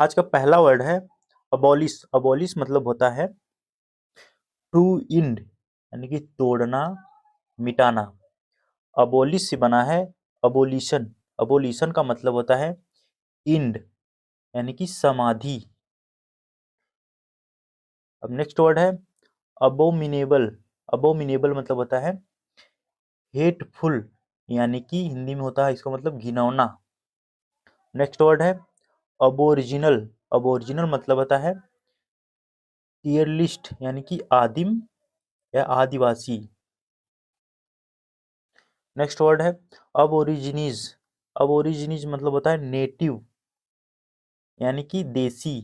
आज का पहला वर्ड है अबॉलिश। अबॉलिश मतलब होता है टू इंड, यानी कि तोड़ना, मिटाना। अबोलिश से बना है अबोलिशन। अबोलिशन का मतलब होता है इंड, यानी कि समाधि। अब नेक्स्ट वर्ड है अबोमिनेबल। अबोमिनेबल मतलब होता है हेटफुल, यानी कि हिंदी में होता है इसका मतलब घिनौना। नेक्स्ट वर्ड है अबोरिजिनल। अबोरिजिनल मतलब होता है ईयरलिस्ट, यानी कि आदिम या आदिवासी। नेक्स्ट वर्ड है अब ओरिजिनीज। अब ओरिजिनीज मतलब होता है नेटिव, यानी कि देसी,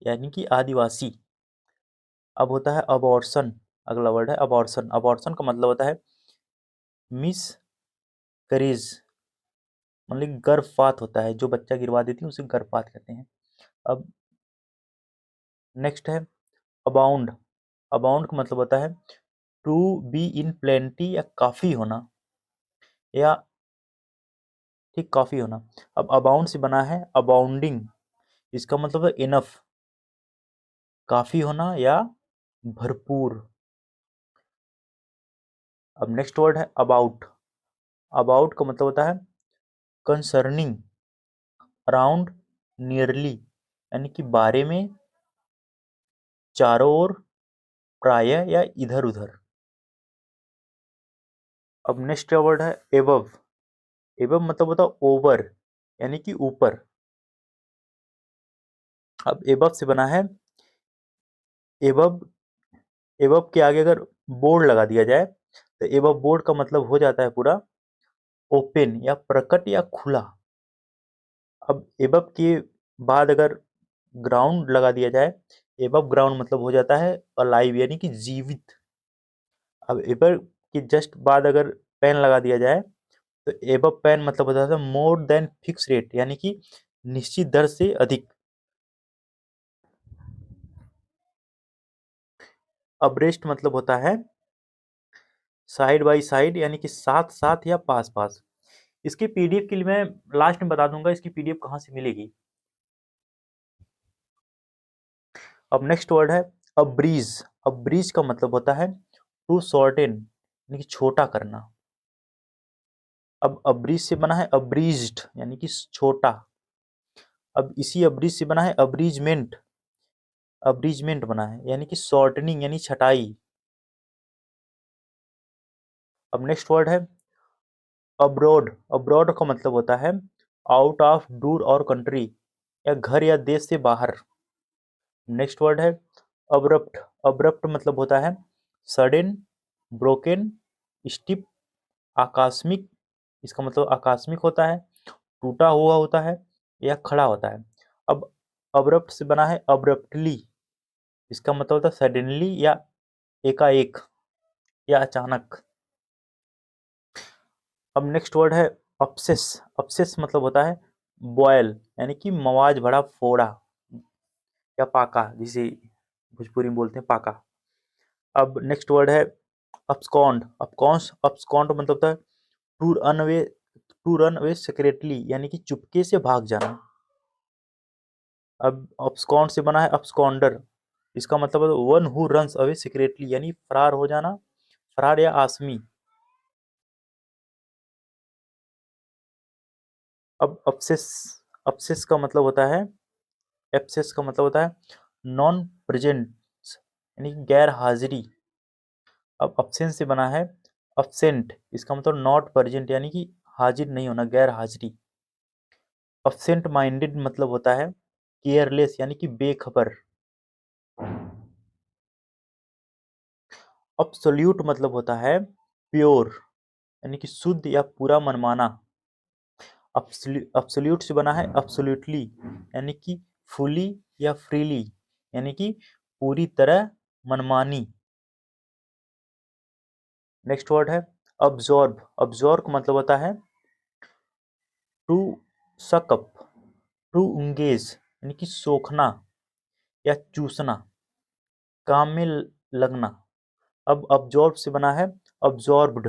यानी कि आदिवासी। अब होता है अबॉर्शन। अगला वर्ड है अबॉर्शन। अबॉर्शन का मतलब होता है मिस करेज, मतलब गर्भपात होता है, जो बच्चा गिरवा देती है उसे गर्भपात कहते हैं। अब नेक्स्ट है अबाउंड। अबाउंड का मतलब होता है टू बी इन प्लेंटी, या काफी होना, या ठीक काफी होना। अब अबाउंड से बना है अबाउंडिंग, इसका मतलब है इनफ, काफी होना या भरपूर। अब नेक्स्ट वर्ड है अबाउट। अबाउट का मतलब होता है कंसर्निंग, अराउंड, नियरली, यानी कि बारे में, चारों ओर, प्रायः या इधर उधर। अब नेक्स्ट वर्ड है एबव। एबव मतलब होता है ओवर, यानी कि ऊपर। अब एबव से बना है एबव। एबव के आगे अगर बोर्ड लगा दिया जाए तो एबव बोर्ड का मतलब हो जाता है पूरा ओपन या प्रकट या खुला। अब एबव के बाद अगर ग्राउंड लगा दिया जाए, एबव ग्राउंड मतलब हो जाता है अलाइव, यानी कि जीवित। अब एबव के जस्ट बाद अगर पेन लगा दिया जाए तो एबव पेन मतलब होता है मोर देन फिक्स रेट, यानी कि निश्चित दर से अधिक। अब्रेस्ट मतलब होता है साइड बाय साइड, यानी कि साथ साथ या पास पास। इसकी पीडीएफ के लिए मैं लास्ट में बता दूंगा इसकी पीडीएफ कहाँ से मिलेगी। अब नेक्स्ट वर्ड है अब्रीज। अब्रीज का मतलब होता है टू शॉर्टेन, यानी कि छोटा करना। अब अब्रीज से बना है अब्रीज्ड, यानी कि छोटा। अब इसी अब्रीज से बना है अब्रीजमेंट। अब्रीजमेंट बना है यानी कि शॉर्टनिंग, यानी छटाई। अब नेक्स्ट वर्ड है अब्रॉड। अब्रॉड का मतलब होता है आउट ऑफ, दूर और कंट्री, या घर या देश से बाहर। नेक्स्ट वर्ड है अब्रप्ट। अब्रप्ट मतलब होता है सडन, ब्रोकन, स्टिप, आकस्मिक। इसका मतलब आकस्मिक होता है, टूटा हुआ होता है, या खड़ा होता है। अब अब्रप्ट से बना है अब्रप्टली। इसका मतलब होता है सडनली या एकाएक या अचानक। अब नेक्स्ट वर्ड है अपसेस। अपसेस मतलब होता है बॉयल, यानी कि मवाज भरा फोड़ा, या पाका, जिसे भोजपुरी में बोलते हैं पाका। अब नेक्स्ट वर्ड है अपस्कॉन्ड। अपकॉन्स अपस्कॉन्ड मतलब होता है to run away, to run away secretly, यानी कि चुपके से भाग जाना। अब अपस्कॉन्ड से बना है अपस्कॉन्डर। इसका मतलब है one who runs away secretly, यानी फरार हो जाना, फरार या आसमी। अब अपसेस। अपसेस का मतलब होता है एब्सेस का मतलब होता है नॉन प्रेजेंस, यानी गैर हाजिरी। अब अब्सेंस से बना है अब्सेंट। इसका मतलब नॉट प्रेजेंट, यानी कि हाजिर नहीं होना, गैर हाजिरी। अब्सेंट माइंडेड मतलब होता है केयरलेस, यानी कि बेखबर। अब्सोल्यूट मतलब होता है प्योर, यानी कि शुद्ध या पूरा मनमाना। अब्सोल्यूट से बना है अब्सोल्यूटली, यानी कि फुली या फ्रीली, यानी कि पूरी तरह, मनमानी। नेक्स्ट वर्ड है अब्जॉर्ब। अब्जॉर्ब का मतलब होता है टू सकअप, टू इंगेज, यानी कि सोखना या चूसना, काम में लगना। अब अब्जॉर्ब से बना है अब्जॉर्ब्ड।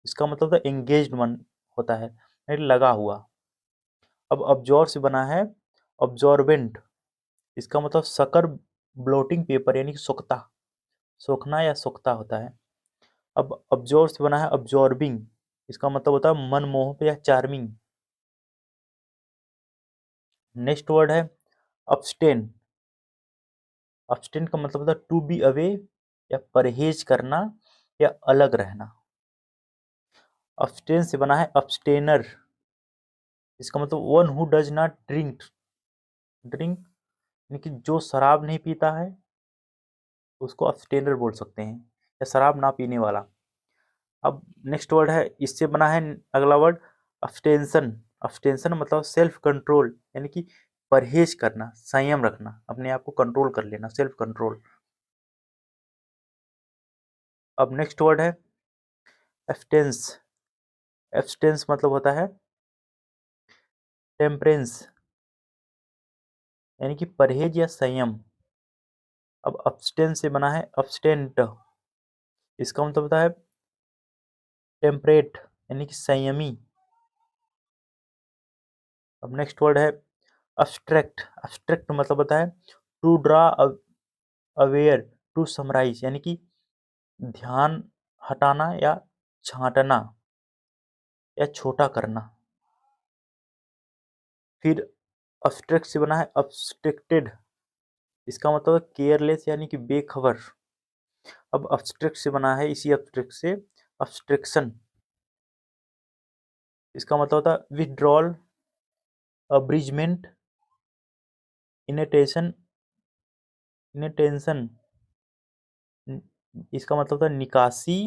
इसका मतलब होता है एंगेज्ड मन होता है, यानी लगा हुआ। अब अब्जॉर्ब से बना है अब्जॉर्बेंट। इसका मतलब शक्कर ब्लोटिंग पेपर यानी कि सोखता, सोखना या सोखता होता है। अब अब्जॉर्ब से बना है अब्जॉर्बिंग, इसका मतलब होता है मनमोहक या चार्मिंग। नेक्स्ट वर्ड है अब्स्टेन। अब्स्टेन का मतलब होता है टू बी अवे या परहेज करना या अलग रहना। अब्स्टेन से बना है अब्स्टेनर, इसका मतलब one who does not drink, drink यानी कि जो शराब नहीं पीता है उसको अब्स्टेनर बोल सकते हैं, या शराब ना पीने वाला। अब नेक्स्ट वर्ड है, इससे बना है अगला वर्ड अब्स्टेंशन। अब्स्टेंशन मतलब सेल्फ कंट्रोल यानी कि परहेज करना, संयम रखना, अपने आप को कंट्रोल कर लेना, सेल्फ कंट्रोल। अब नेक्स्ट वर्ड है एब्स्टेंस। एब्स्टेंस मतलब होता है टेम्परेंस यानी कि परहेज या संयम। अब अब्स्टेंस से बना है अब्स्टेंट, इसका मतलब होता है टेम्परेट यानी कि संयमी। अब नेक्स्ट वर्ड है अब्स्ट्रैक्ट। अब्स्ट्रैक्ट मतलब होता है to draw aware, to summarise यानी कि ध्यान हटाना या छांटना या छोटा करना। फिर अब्स्ट्रैक्ट से बना है अब्स्ट्रैक्टेड, इसका मतलब है केयरलेस यानी कि बेखबर। अब अब्स्ट्रैक्ट से बना है इसी अब्स्ट्रैक्ट से अब्स्ट्रैक्शन, इसका मतलब होता है विथड्रॉल, अब्रिजमेंट, इनटेंशन, इनटेंशन, इसका मतलब होता है निकासी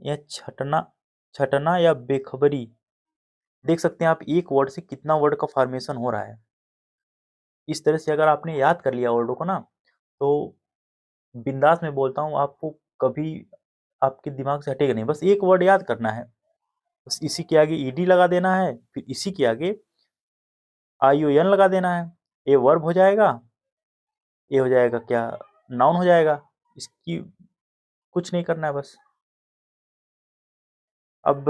या छटना, छटना या बेखबरी। देख सकते हैं आप एक वर्ड से कितना वर्ड का फॉर्मेशन हो रहा है। इस तरह से अगर आपने याद कर लिया वर्डों को ना, तो बिंदास में बोलता हूँ आपको कभी आपके दिमाग से हटेगा नहीं। बस एक वर्ड याद करना है, बस इसी के आगे ईडी लगा देना है, फिर इसी के आगे ION लगा देना है, ये वर्ब हो जाएगा, ये हो जाएगा क्या, नाउन हो जाएगा। इसकी कुछ नहीं करना है बस। अब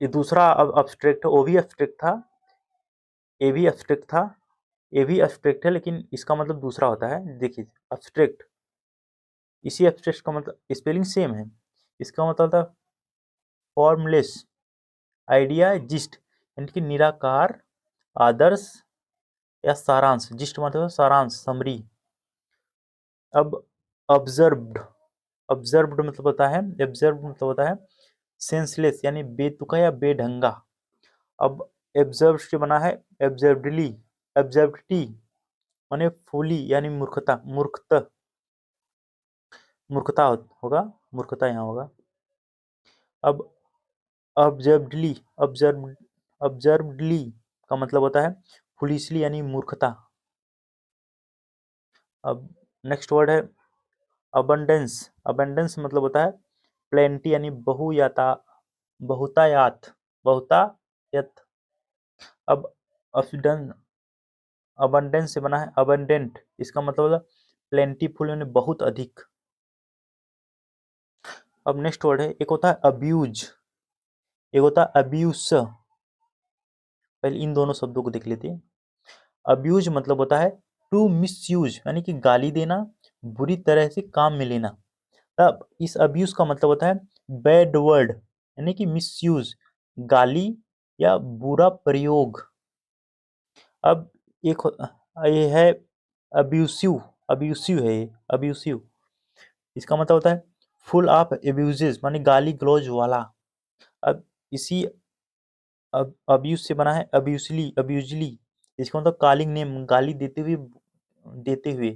ये दूसरा अब अब्स्ट्रैक्ट है, वो भी अब्स्ट्रैक्ट था, ये भी अब्स्ट्रैक्ट था, ये भी अब्स्ट्रैक्ट है, लेकिन इसका मतलब दूसरा होता है। देखिए अब्स्ट्रैक्ट, इसी एब्स्ट्रैक्ट का मतलब स्पेलिंग सेम है। इसका मतलब था फॉर्मलेस, आइडिया, जिस्ट यानी कि निराकार, आदर्श या सारांश। जिस्ट मतलब सारांश, समरी। अब ऑब्जर्व्ड, ऑब्जर्व्ड मतलब होता है, ऑब्जर्व्ड मतलब होता है सेंसलेस यानी बेतुका या बेढंगा। अब ऑब्जर्व से बना है ऑब्जर्वडली, ऑब्जर्विटी माने फूली यानी मूर्खता, मूर्खता, मूर्खता होगा, मूर्खता यहाँ होगा। अब ऑब्जर्वडली, ऑब्जर्व, ऑब्जर्वडली का मतलब होता है फुलिशली यानी मूर्खता। अब नेक्स्ट वर्ड है अबंडेंस। अबंडेंस मतलब होता है प्लेंटी यानी बहुयाता, बहुतायात, बहुतायत। अब अबंडेंस, अबंडेंस से बना है अबंडेंट, इसका मतलब होता है प्लेंटीफुल यानी बहुत अधिक। अब नेक्स्ट वर्ड है, एक होता है अब्यूज, एक होता है अब्यूस। पहले इन दोनों शब्दों को देख लेते हैं। अब्यूज मतलब होता है टू मिसयूज यानी कि गाली देना, बुरी तरह से काम में लेना। तब इस अब्यूज का मतलब होता है बैड वर्ड यानी कि मिसयूज, गाली या बुरा प्रयोग। अब एक ये है अब्यूसिव, अब्यूसिव है ये, अब्यूसिव, इसका मतलब होता है फुल ऑफ एब्यूजेस माने गाली गलौज वाला। अब इसी अब्यूज से बना है अब्यूसली, अब्यूजली, इसका मतलब कॉलिंग नेम, गाली देते हुए, देते हुए।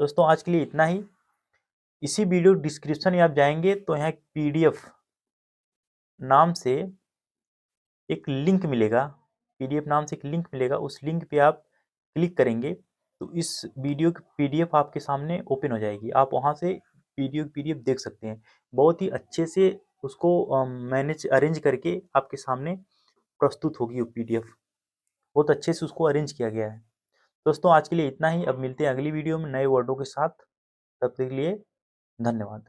दोस्तों आज के लिए इतना ही। इसी वीडियो डिस्क्रिप्शन में आप जाएंगे तो यहाँ एक PDF नाम से एक लिंक मिलेगा, PDF नाम से एक लिंक मिलेगा, उस लिंक पे आप क्लिक करेंगे तो इस वीडियो की PDF आपके सामने ओपन हो जाएगी। आप वहाँ से PDF देख सकते हैं। बहुत ही अच्छे से उसको मैनेज अरेंज करके आपके सामने प्रस्तुत होगी वो PDF, बहुत अच्छे से उसको अरेंज किया गया है। दोस्तों आज के लिए इतना ही, अब मिलते हैं अगली वीडियो में नए वर्डों के साथ। तब तक के लिए धन्यवाद।